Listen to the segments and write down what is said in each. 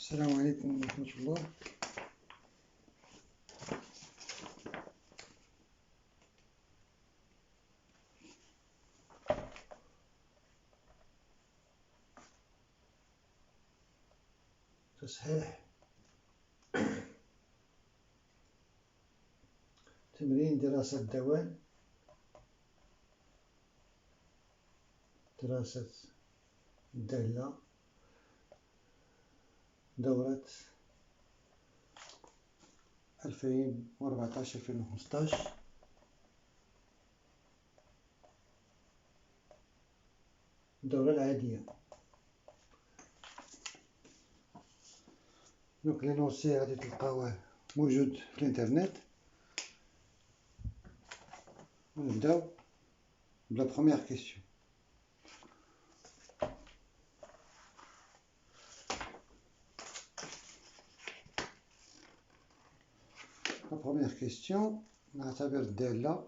السلام عليكم ورحمة الله. تصحيح تمرين دراسة الدوال، دراسة الدالة، دورة 2014-2015. الدورة العادية. دونك لينونسي غادي تلقاوه موجود في الانترنت. ونبداو بلا بروميير كيسيون. La première question, نعتبر الدالة.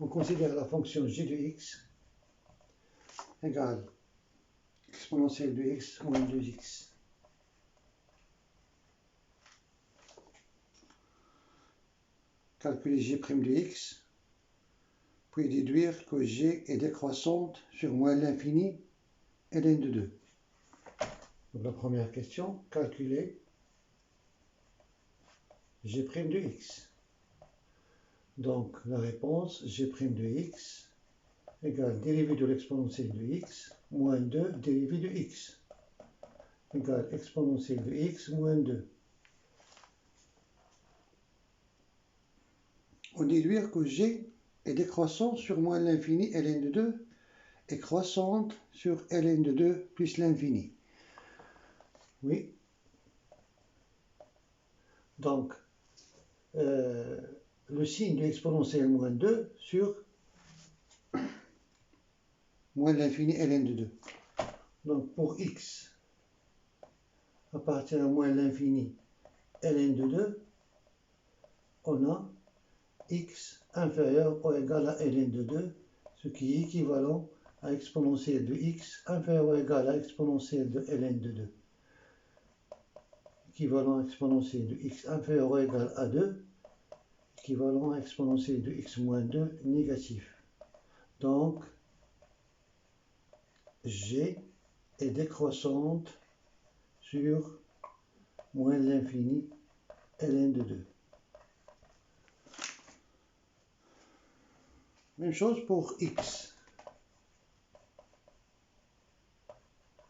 On considère la fonction g de x égale exponentielle de x moins 2x. Calculer g' de x, puis déduire que g est décroissante sur moins l'infini ln de 2. Donc la première question, calculer g' de x. Donc la réponse g' de x égale dérivé de l'exponentielle de x moins 2 dérivé de x égale exponentielle de x moins 2. On déduire que g est décroissante sur moins l'infini ln de 2 et croissante sur ln de 2 plus l'infini. Oui. Donc, le signe de l'exponentielle moins 2 sur moins l'infini ln de 2. Donc, pour x appartient à moins l'infini ln de 2, on a x inférieur ou égal à ln de 2, ce qui est équivalent à exponentielle de x inférieur ou égal à exponentielle de ln de 2. Équivalent à exponentielle de x inférieur ou égal à 2, équivalent à exponentielle de x moins 2 négatif. Donc, g est décroissante sur moins l'infini ln de 2. Même chose pour x.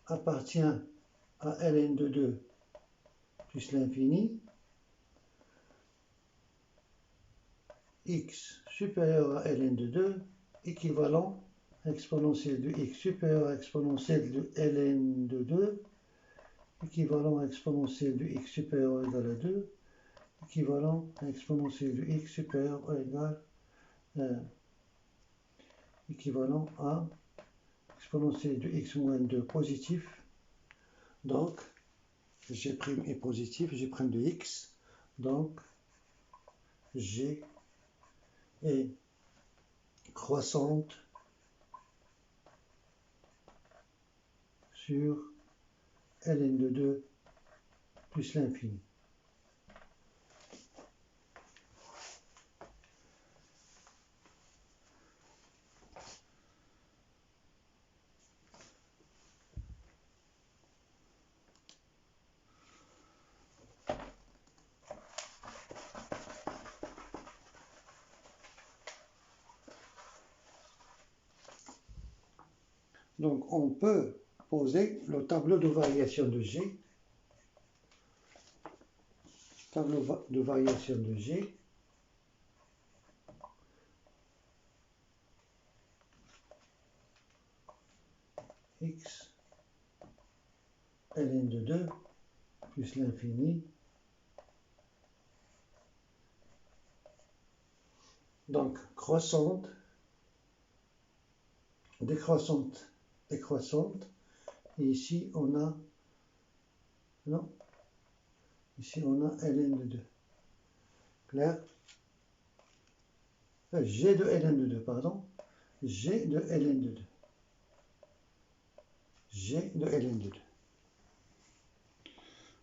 Appartient à ln de 2 plus l'infini. X supérieur à ln de 2 équivalent à exponentielle de x supérieur à exponentielle de ln de 2 équivalent à exponentielle de x supérieur ou égal à 2 équivalent à exponentielle de x supérieur ou égal équivalent à exponentielle de x moins 2 positif. Donc g' est positif, g' de x, donc g est croissante sur ln de 2 plus l'infini. Donc on peut poser le tableau de variation de g. Tableau de variation de g. X ln de 2 plus l'infini. Donc croissante, décroissante, décroissante. Et ici on a, non, ici on a ln de 2. Clair? G de ln de 2, pardon. G de ln de 2. G de ln de 2.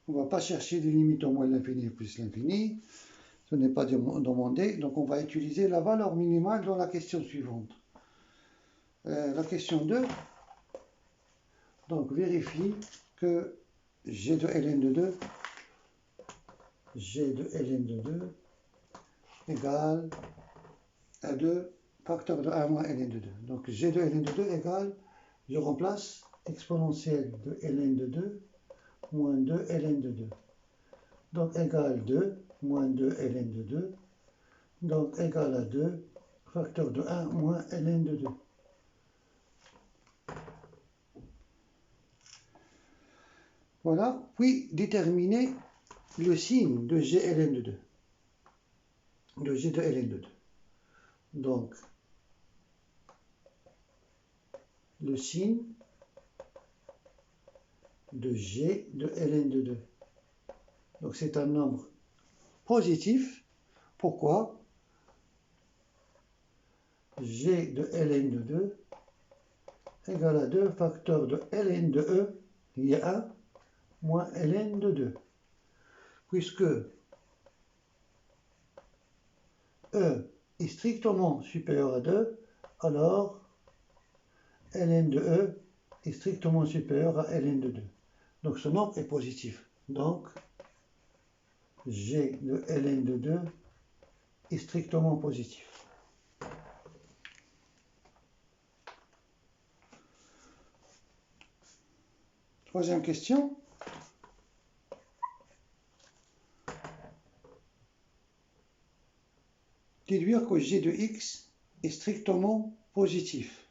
On ne va pas chercher des limites au moins l'infini plus l'infini. Ce n'est pas demandé. Donc on va utiliser la valeur minimale dans la question suivante. La question 2. Donc vérifie que G de ln de 2, G de ln de 2 égale à 2 facteur de 1 moins ln de 2. Donc G de ln de 2 égale, je remplace exponentielle de ln de 2 moins 2 ln de 2. Donc égale 2 moins 2 ln de 2. Donc égale à 2 facteur de 1 moins ln de 2. Voilà, puis déterminer le signe de G ln de 2. De G de ln de 2. Donc, le signe de G de ln de 2. Donc, c'est un nombre positif. Pourquoi? G de ln de 2 égale à 2 facteur de ln de E, il y a 1, moins ln de 2. Puisque E est strictement supérieur à 2, alors ln de E est strictement supérieur à ln de 2. Donc ce nombre est positif. Donc G de ln de 2 est strictement positif. Troisième question. Déduire que G de x est strictement positif.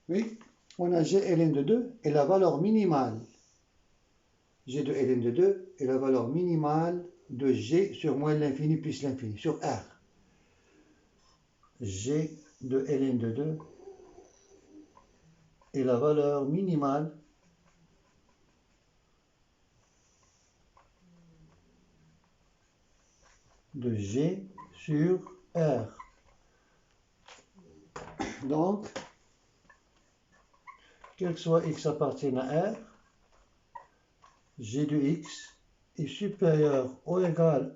Oui, on a G ln de 2 et la valeur minimale. G de ln de 2 est la valeur minimale de G sur moins l'infini plus l'infini, sur R. G de ln de 2 est la valeur minimale de G sur R. Donc, quel que soit x appartienne à R, G de x est supérieur ou égal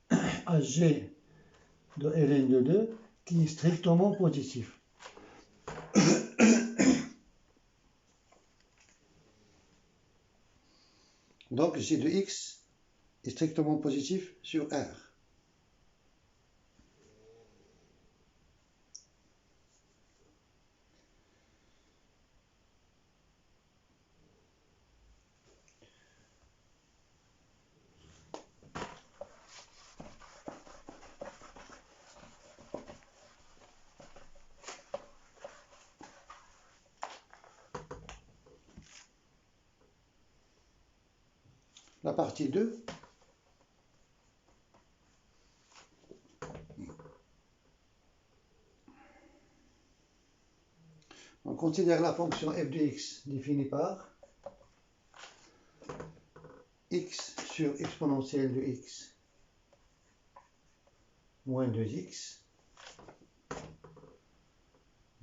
à G de ln de 2 qui est strictement positif. Donc G de x est strictement positif sur R. La partie 2. On considère la fonction f de x définie par x sur exponentielle de x moins 2x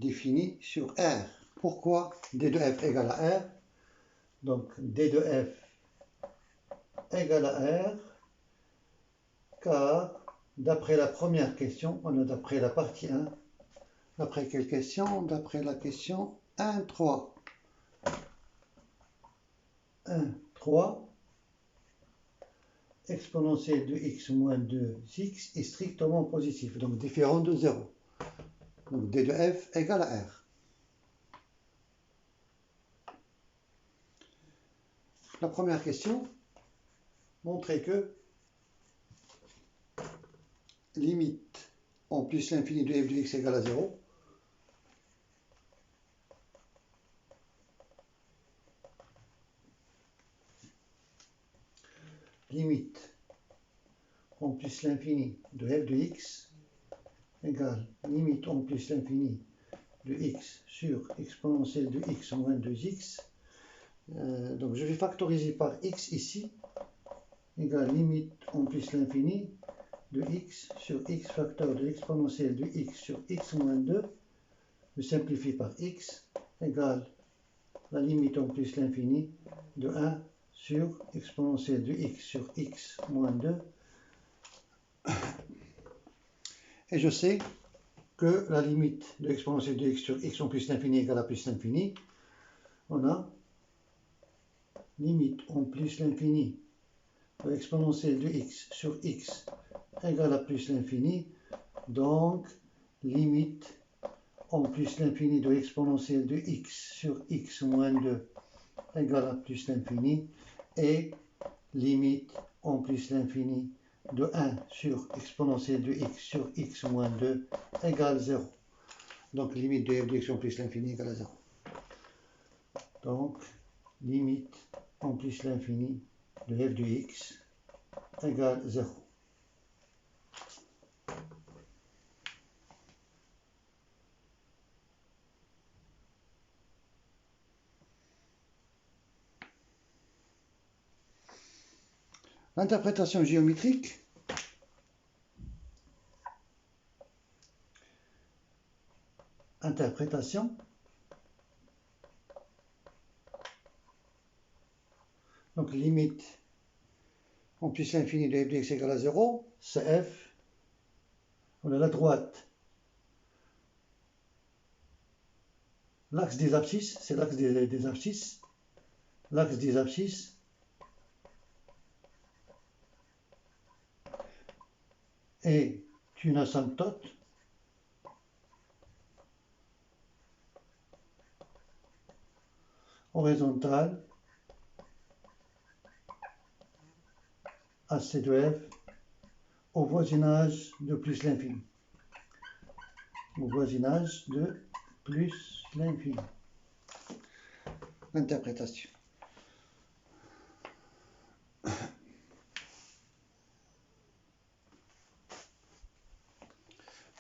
définie sur R. Pourquoi d de f égale à R? Donc d de f égale à R, car d'après la première question, on a d'après la partie 1, d'après quelle question? D'après la question 1,3. 1,3 exponentielle de x moins 2x est strictement positif, donc différent de 0. Donc d de f égale à R. La première question montrait que limite en plus l'infini de f de x égale à 0. Limite en plus l'infini de f de x égale limite en plus l'infini de x sur exponentielle de x moins 2x. Donc je vais factoriser par x ici, égale limite en plus l'infini de x sur x facteur de l'exponentielle de x sur x moins 2, je simplifie par x, égale la limite en plus l'infini de 1 sur exponentielle de x sur x moins 2. Et je sais que la limite de l'exponentielle de x sur x en plus l'infini égale à plus l'infini. On a limite en plus l'infini de l'exponentielle de x sur x égale à plus l'infini. Donc, limite en plus l'infini de l'exponentielle de x sur x moins 2 égale à plus l'infini. Et limite en plus l'infini de 1 sur exponentielle de x sur x moins 2 égale 0. Donc, limite de f de x en plus l'infini égale à 0. Donc, limite en plus l'infini de f de x égale 0. L'interprétation géométrique donc limite en plus l'infini de f de x égale à 0, c'est f. On a la droite, l'axe des abscisses, c'est l'axe des abscisses. L'axe des abscisses est une asymptote horizontale à C de f au voisinage de plus l'infini. Au voisinage de plus l'infini. L'interprétation.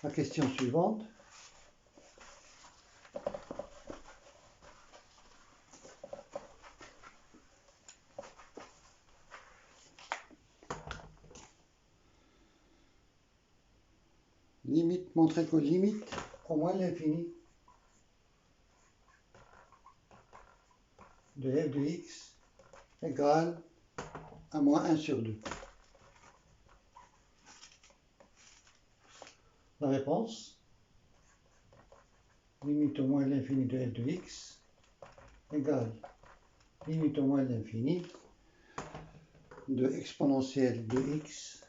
La question suivante. Limite, montrer que limite au moins l'infini de f de x égale à moins 1 sur 2. La réponse, limite au moins l'infini de f de x égale limite au moins l'infini de exponentielle de x,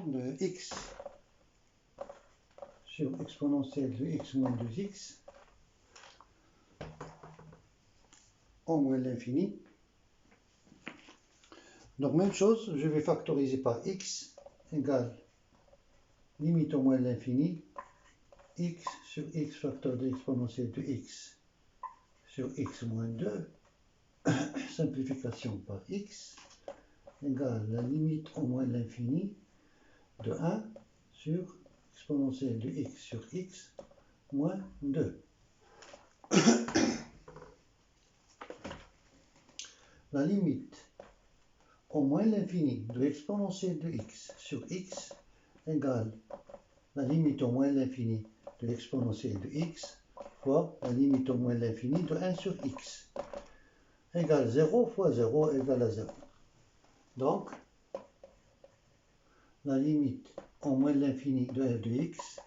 de x sur exponentielle de x moins 2x au moins l'infini. Donc même chose, je vais factoriser par x égale limite au moins l'infini x sur x facteur de l'exponentielle de x sur x moins 2, simplification par x égale la limite au moins l'infini de 1 sur exponentielle de x sur x moins 2. La limite au moins l'infini de l'exponentielle de x sur x égale la limite au moins l'infini de l'exponentielle de x fois la limite au moins l'infini de 1 sur x égale 0 fois 0 égale à 0. Donc, la limite au moins l'infini de f de x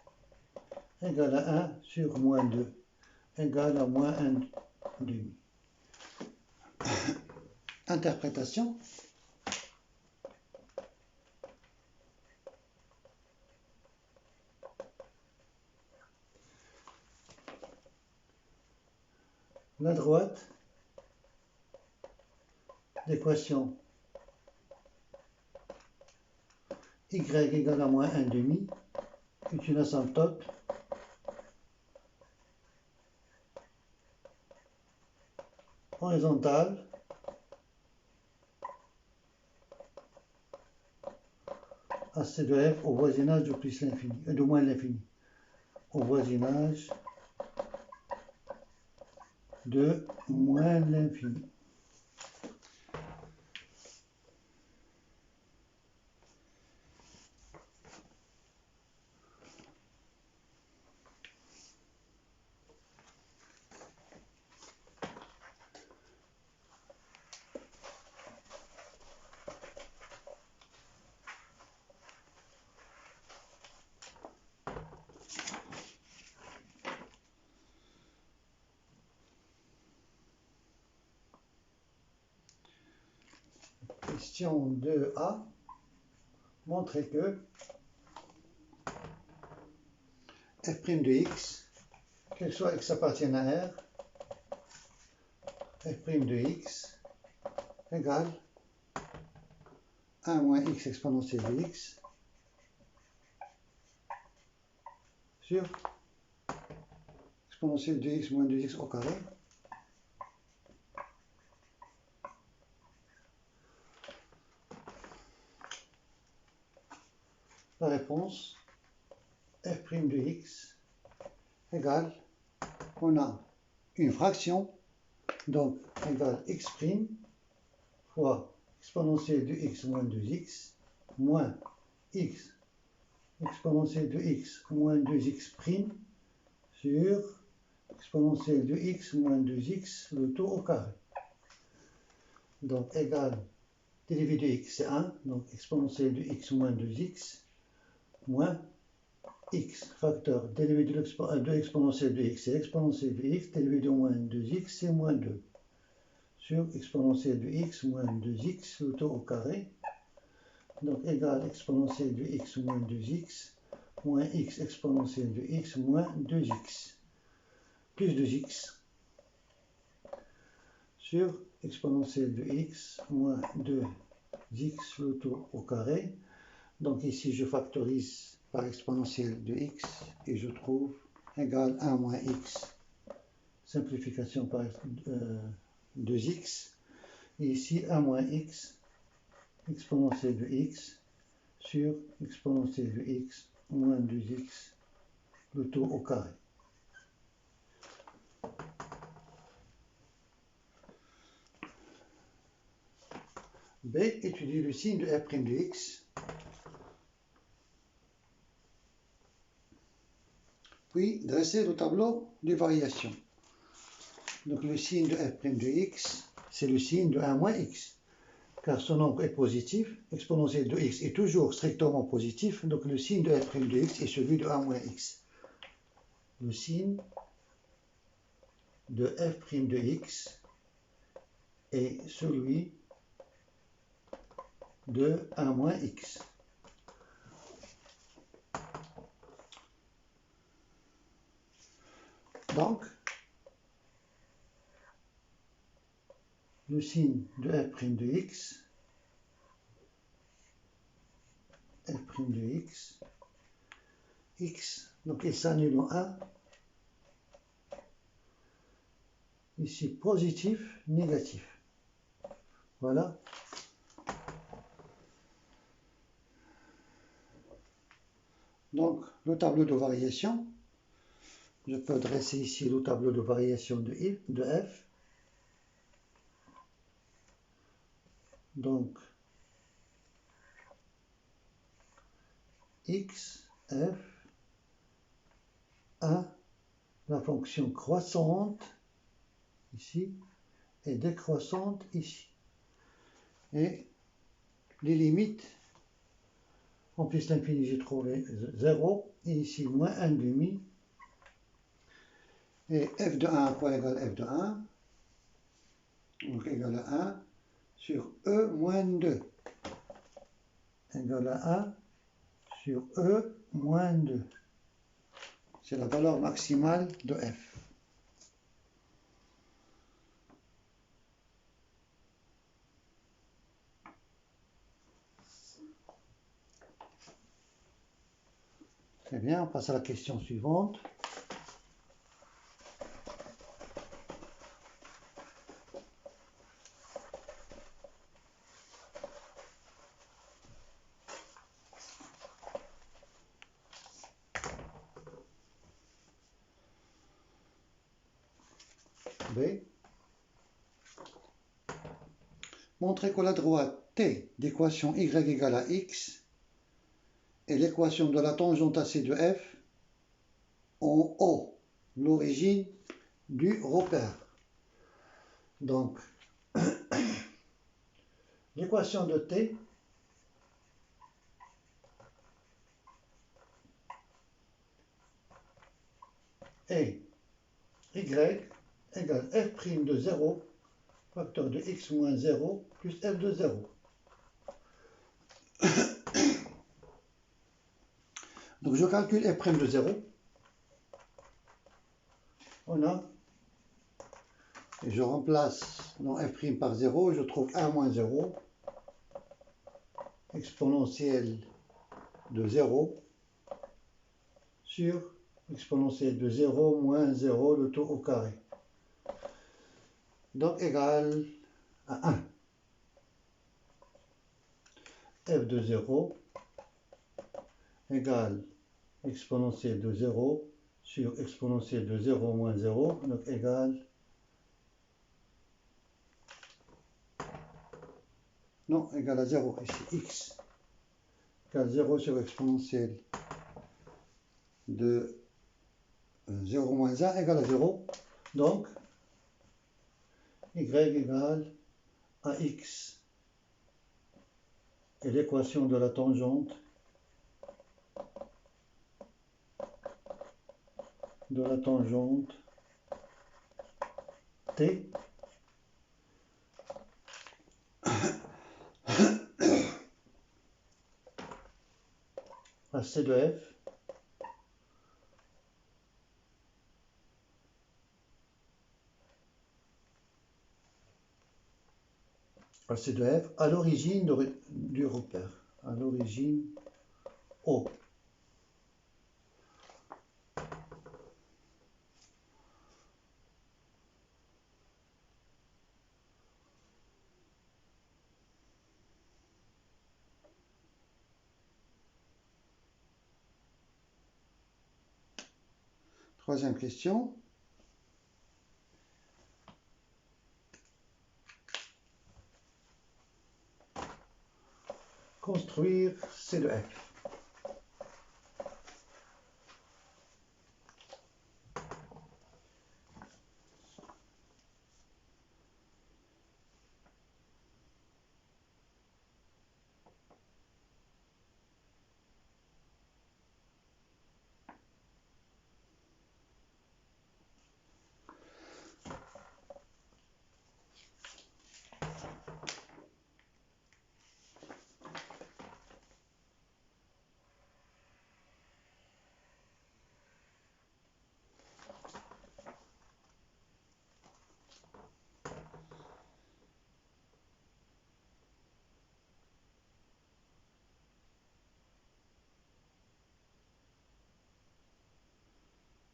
égale à 1 sur moins 2 égale à moins 1 demi. Interprétation. La droite d'équation y égale à moins 1 demi est une asymptote horizontale à C de f au voisinage de plus l'infini, de moins l'infini, au voisinage de moins l'infini. Question 2a. Montrer que f' de x, quel soit x appartienne à R, f' de x égale 1 moins x exponentielle de x sur exponentielle de x moins 2x au carré. La réponse, f' de x égale, on a une fraction, donc égale x' fois exponentielle de x moins 2x moins x exponentielle de x moins 2x' sur exponentielle de x moins 2x, le tout au carré. Donc égale, dérivé de x c'est 1, donc exponentielle de x moins 2x moins x facteur dérivé de l'exponentielle de x c'est exponentielle de x, dérivé de moins 2x c'est moins 2 sur exponentielle de x moins 2x, le tout au carré. Donc égale exponentielle de x moins 2x moins x exponentielle de x moins 2x plus 2x sur exponentielle de x moins 2x, le tout au carré. Donc ici je factorise par exponentielle de x et je trouve égale 1 moins x, simplification par 2x, et ici 1 moins x exponentielle de x sur exponentielle de x moins 2x, le tout au carré. B. Étudier le signe de f' de x, puis dresser le tableau de variation. Donc le signe de f' de x, c'est le signe de 1 moins x, car son nombre est positif, exponentielle de x est toujours strictement positif, donc le signe de f' de x est celui de 1 moins x. Le signe de f' de x est celui de 1 moins x. Donc, le signe de f' de x, x, donc il s'annule en 1, ici positif, négatif. Voilà. Donc, le tableau de variation, je peux dresser ici le tableau de variation de f. Donc, x, f, 1, la fonction croissante, ici, et décroissante, ici. Et les limites, en plus l'infini, j'ai trouvé 0, et ici, moins 1 demi. Et f de 1 quoi égale f de 1, donc égale à 1 sur e moins 2, égale à 1 sur e moins 2. C'est la valeur maximale de f. Très bien, on passe à la question suivante. B. Montrer que la droite T d'équation y égale à x et l'équation de la tangente AC de f ont O l'origine du repère. Donc, l'équation de T est y égale f' de 0, facteur de x moins 0 plus f de 0. Donc je calcule f' de 0. On a, et je remplace dans f' par 0, je trouve 1 moins 0, exponentielle de 0, sur exponentielle de 0 moins 0, le tout au carré. Donc égal à 1. f de 0 égale exponentielle de 0 sur exponentielle de 0 moins 0, donc égale, non, égale à 0, ici, x égale 0 sur exponentielle de 0 moins 1 égale à 0, donc y égale à x, et l'équation de la tangente t à c de f à l'origine du repère, à l'origine O. Troisième question. Construire C de F.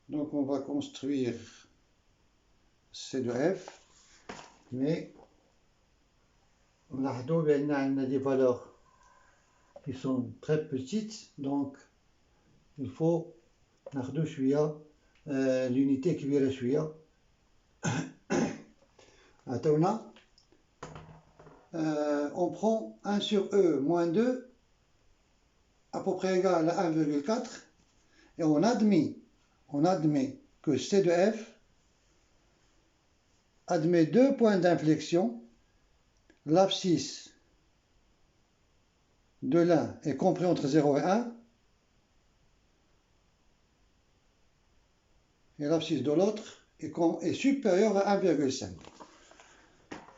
Donc on va construire C de F, mais on a des valeurs qui sont très petites, donc il faut l'unité كبيرة شوية. On prend 1 sur E moins 2 à peu près égal à 1,4 et on admet que C de F admet deux points d'inflexion. L'abscisse de l'un est compris entre 0 et 1 et l'abscisse de l'autre est supérieur à 1,5.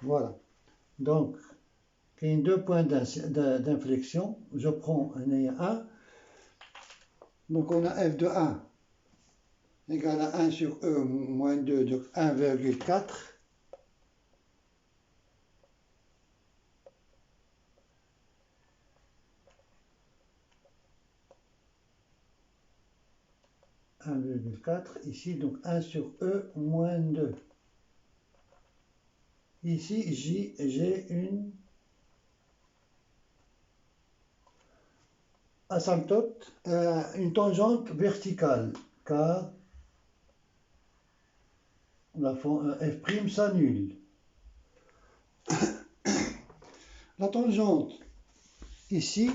Voilà. Donc, il y a deux points d'inflexion. Je prends un et 1. Donc, on a f de 1 égale à 1 sur E moins 2, donc 1,4. Ici, donc 1 sur E moins 2. Ici, j'ai une asymptote, une tangente verticale, car f' s'annule. La tangente ici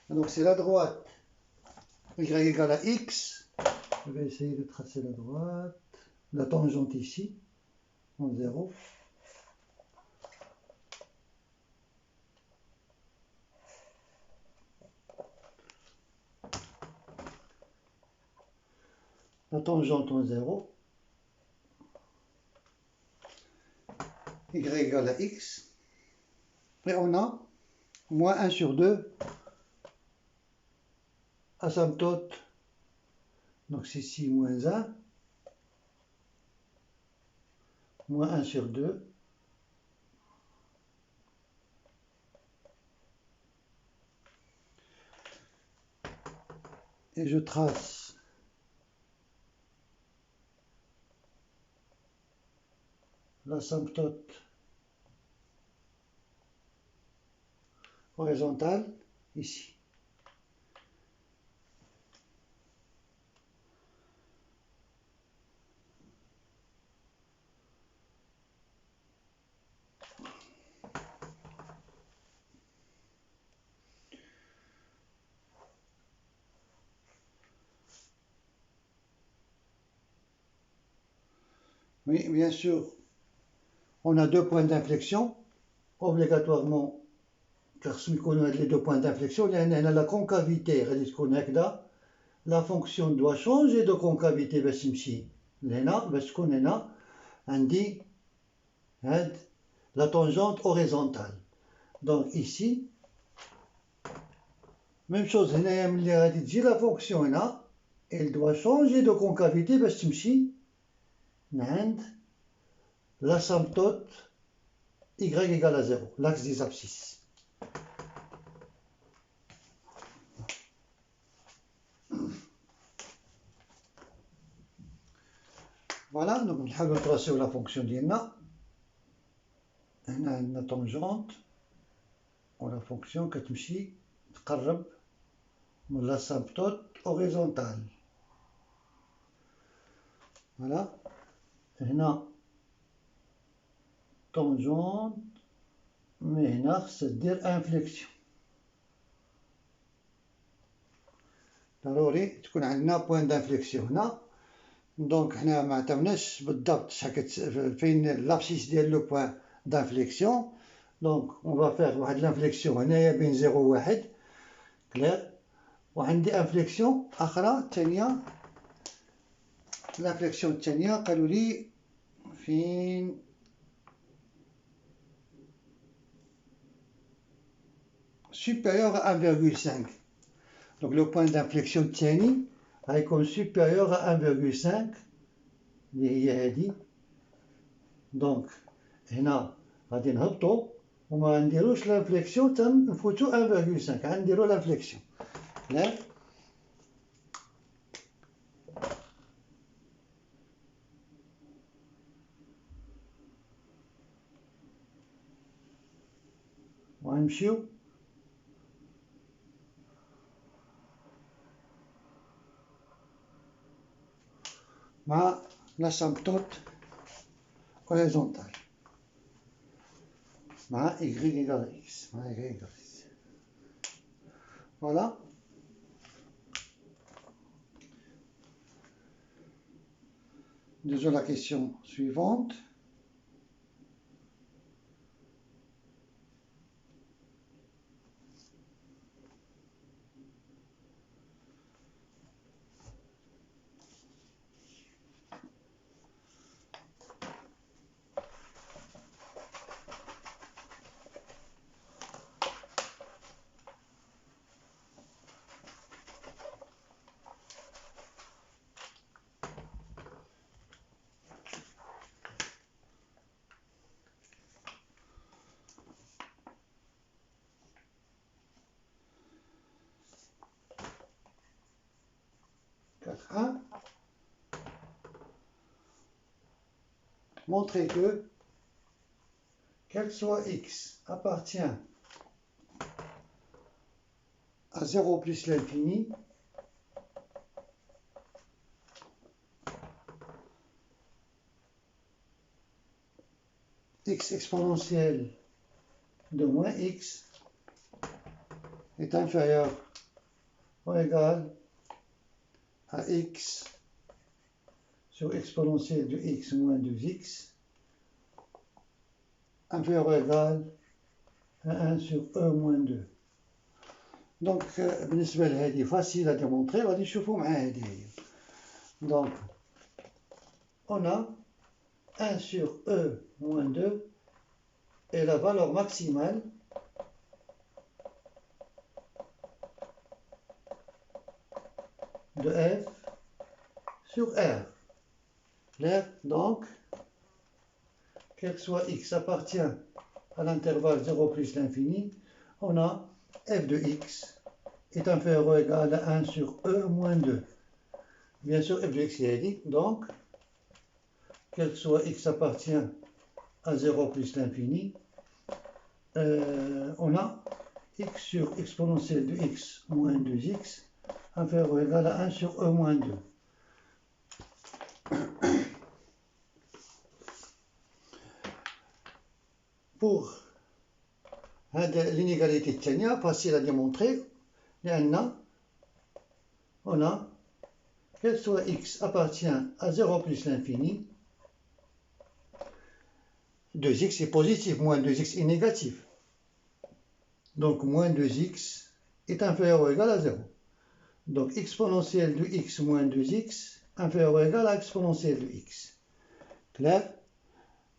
donc c'est la droite y égale à x. Je vais essayer de tracer la droite. La tangente ici, en 0. La tangente en 0. y égale à x. Et on a moins 1 sur 2, asymptote, donc c'est ici moins 1, moins 1 sur 2, et je trace l'asymptote horizontale ici. Oui, bien sûr, on a deux points d'inflexion, obligatoirement, car ce qu'on a les deux points d'inflexion, il y a la concavité, la fonction doit changer de concavité باش تمشي لهنا باش تكون هنا عندي هاد la tangente horizontale. Donc ici, même chose هنايا ملي غادي تجي la fonction هنا, elle doit changer de concavité باش تمشي عند l'asymptote y égale à 0, l'axe des abscisses. Voilà, donc نحاولوا نتراسيو la fonction ديالنا. هنا عندنا tangente و la fonction كتمشي تقرب من l'asymptote horizontale. Voilà. هنا tangente, mais هنا خصها دير inflexion. ضروري تكون عندنا بوين دانفليكسيون هنا. دونك حنا ما عطاوناش بالضبط شحال فين لابسيس ديال لو بوين دانفليكسيون. دونك اون فا فيغ واحد لانفليكسيون هنايا بين 0 و 1 كلير، وعندي انفليكسيون اخرى ثانيه. الانفليكسيون الثانيه قالوا لي فين supérieur à 1,5. Donc le point d'inflexion الثاني غيكون supérieur à 1,5 اللي هي هادي. دونك هنا غادي نهبطو وما نديروش لانفليكسيون تنفوتو 1,5، غنديرو لانفليكسيون. لا وغنمشيو مع l'asymptote horizontale مع y égale x. Voilà. Déjà la question suivante. Montrer que, quel soit x appartient à 0 plus l'infini, x exponentielle de moins x est inférieur ou égal à x sur exponentielle de x moins 2x, inférieur ou égal à 1 sur e moins 2. Donc, بالنسبة لهذه facile à démontrer. غادي نشوفوا مع هذه هي. Donc, on a 1 sur e moins 2 est la valeur maximale de f sur R. Clair? Donc, quel que soit x appartient à l'intervalle 0 plus l'infini, on a f de x est inférieur ou égal à 1 sur e moins 2. Bien sûr, f de x est dit, donc, quel que soit x appartient à 0 plus l'infini, on a x sur exponentielle de x moins 2x inférieur ou égal à 1 sur e moins 2. Pour l'inégalité de Tchania, facile à démontrer, on a, quel soit x appartient à 0 plus l'infini, 2x est positif, moins 2x est négatif. Donc, moins 2x est inférieur ou égal à 0. Donc, exponentielle de x moins 2x inférieur ou égal à exponentielle de x. Clair?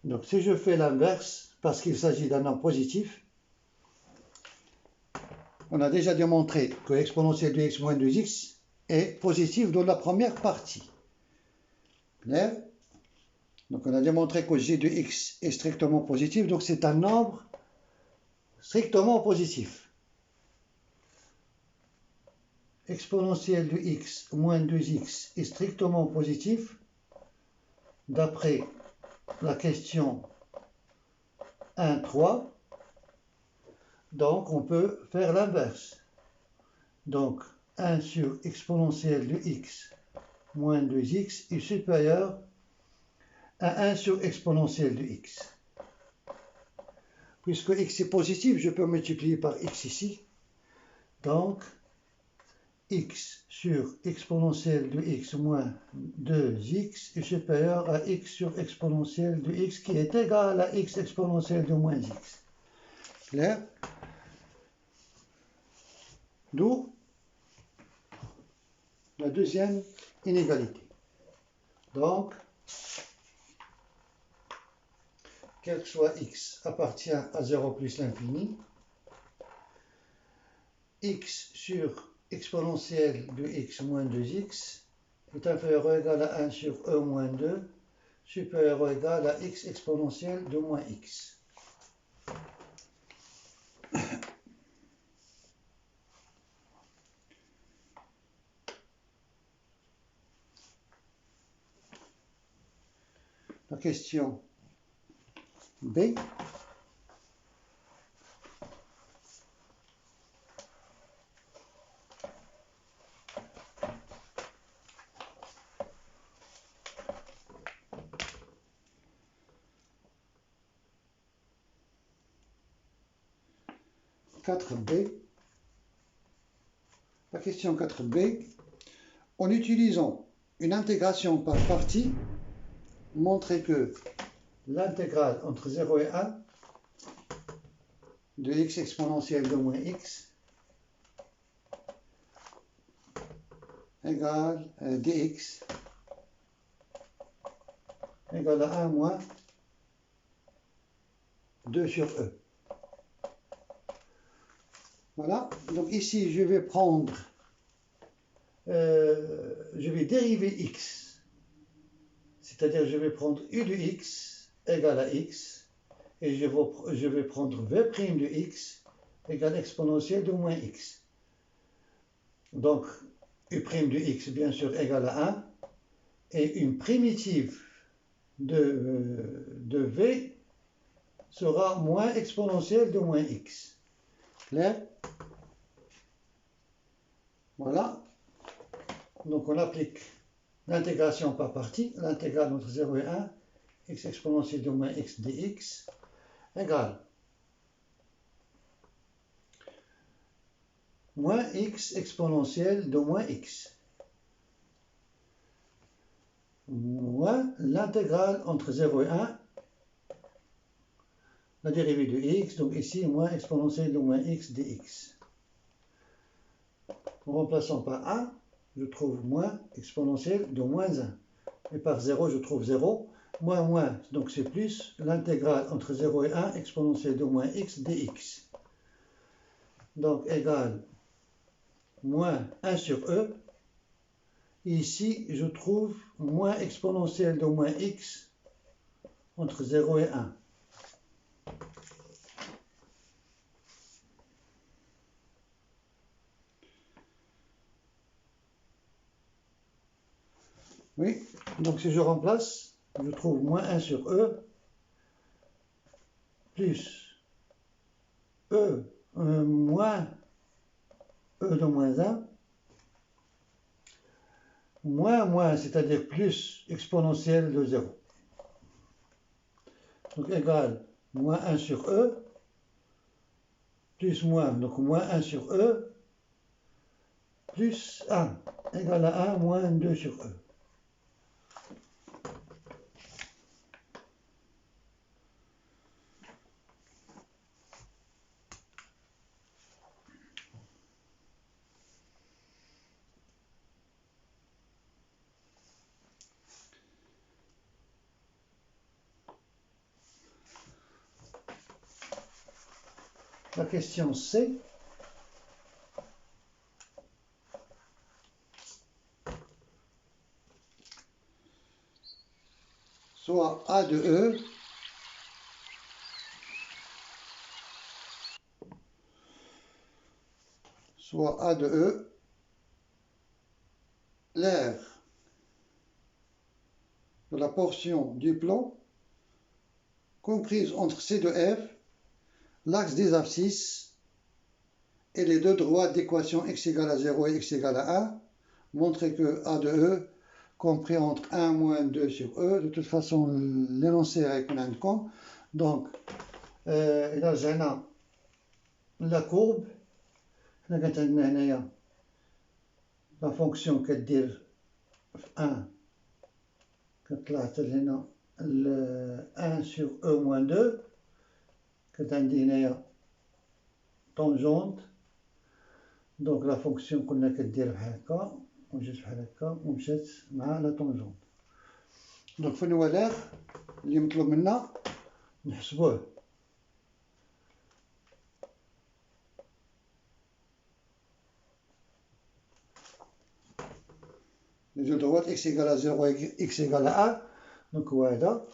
Donc, si je fais l'inverse, parce qu'il s'agit d'un nombre positif, on a déjà démontré que l'exponentielle de x moins 2x est positive dans la première partie. Clair? Donc, on a démontré que g de x est strictement positif, donc c'est un nombre strictement positif. Exponentielle de x moins 2x est strictement positif d'après la question 1,3. Donc, on peut faire l'inverse. Donc, 1 sur exponentielle de x moins 2x est supérieur à 1 sur exponentielle de x. Puisque x est positif, je peux multiplier par x ici. Donc, x sur exponentielle de x moins 2x est supérieur à x sur exponentielle de x qui est égal à x exponentielle de moins x. Clair? D'où la deuxième inégalité. Donc, quel que soit x appartient à 0 plus l'infini, x sur exponentielle de x moins 2x est inférieur ou égal à 1 sur e moins 2, supérieur ou égal à x exponentielle de moins x. La question B. La question 4b, en utilisant une intégration par partie, montrez que l'intégrale entre 0 et 1 de x exponentielle de moins x égale dx égale à 1 moins 2 sur e. Voilà, donc ici je vais prendre, je vais dériver x, c'est-à-dire je vais prendre u de x égale à x, et je vais prendre v' de x égale exponentielle de moins x. Donc u' de x bien sûr égale à 1, et une primitive de v sera moins exponentielle de moins x. Clair? Voilà. Donc on applique l'intégration par partie, l'intégrale entre 0 et 1, x exponentielle de moins x dx, égale moins x exponentielle de moins x, moins l'intégrale entre 0 et 1, la dérivée de x, donc ici moins exponentielle de moins x dx. En remplaçant par 1, je trouve moins exponentielle de moins 1. Et par 0, je trouve 0. moins, donc c'est plus l'intégrale entre 0 et 1 exponentielle de moins x dx. Donc égale moins 1 sur e. Ici, je trouve moins exponentielle de moins x entre 0 et 1. Oui, donc si je remplace, je trouve moins 1 sur e plus e moins e de moins 1 moins, c'est-à-dire plus exponentielle de 0. Donc égal moins 1 sur e plus moins, donc moins 1 sur e plus 1 égal à 1 moins 2 sur e. La question C. Soit A de E soit A de E, l'aire de la portion du plan comprise entre C de F, l'axe des abscisses et les deux droites d'équation x égale à 0 et x égale à 1, montrer que A de E compris entre 1 moins 2 sur E. De toute façon, l'énoncé est qu'on. Donc, إذا رجعنا la courbe, حنا كانت عندنا هنايا لا فونكسيون كدير في 1 كتطلع حتى لهنا 1 sur E moins 2. كانت عندي هنايا طونجونت، دونك لا فونكسيون قلنا كدير بحال هكا وجات بحال هكا ومشات مع لا طونجونت. دونك فين هو لاغ اللي مطلوب منا نحسبوه؟ les deux droites x égale à 0 et x égale à 1. Donc هو هذا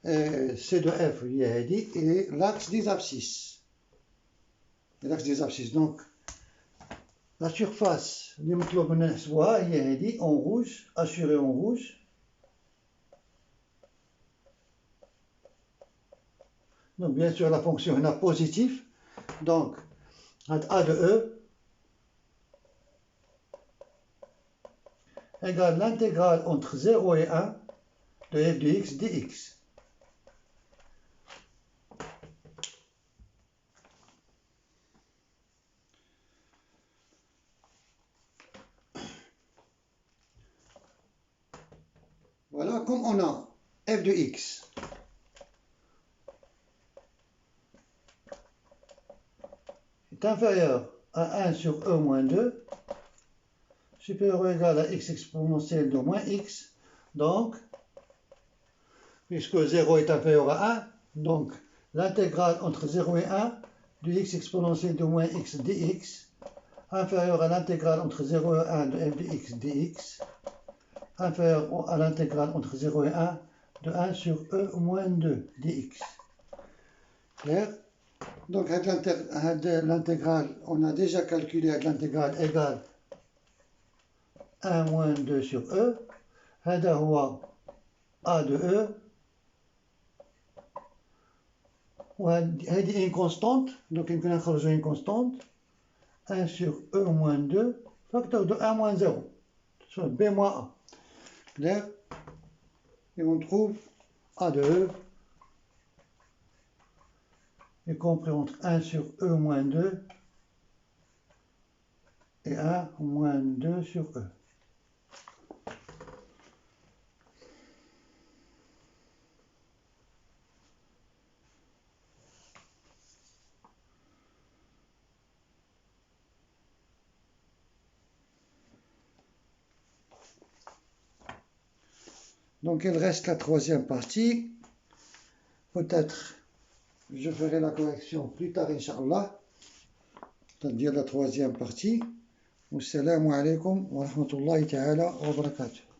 C de F هي هذه et l'axe des abscisses. L'axe des abscisses. Donc la surface اللي مطلوب منا نحسبوها هي هذه en rouge, assurée en rouge. Donc bien sûr la fonction هنا positive. Donc A de E égale l'intégrale entre 0 et 1 de f de x dx. Voilà, comme on a f de x est inférieur à 1 sur e moins 2, supérieur ou égal à x exponentielle de moins x, donc, puisque 0 est inférieur à 1, donc l'intégrale entre 0 et 1 de x exponentielle de moins x dx, inférieur à l'intégrale entre 0 et 1 de f de x dx, inférieur à l'intégrale entre 0 et 1 de 1 sur e moins 2 dx. Clair? Donc l'intégrale, on a déjà calculé l'intégrale égale 1 moins 2 sur e. هذا هو A de E. وهذه une constante, donc يمكن نخرجوا une constante 1 sur E moins 2 facteur de 1 moins 0 soit B moins A. Clair? Et on trouve A de E est compris entre 1 sur E moins 2 et 1 moins 2 sur E. Donc il reste la troisième partie. Peut-être je ferai la correction plus tard, Inch'Allah. C'est-à-dire la troisième partie. Wassalamu alaikum wa rahmatullahi ta'ala wa barakatuh.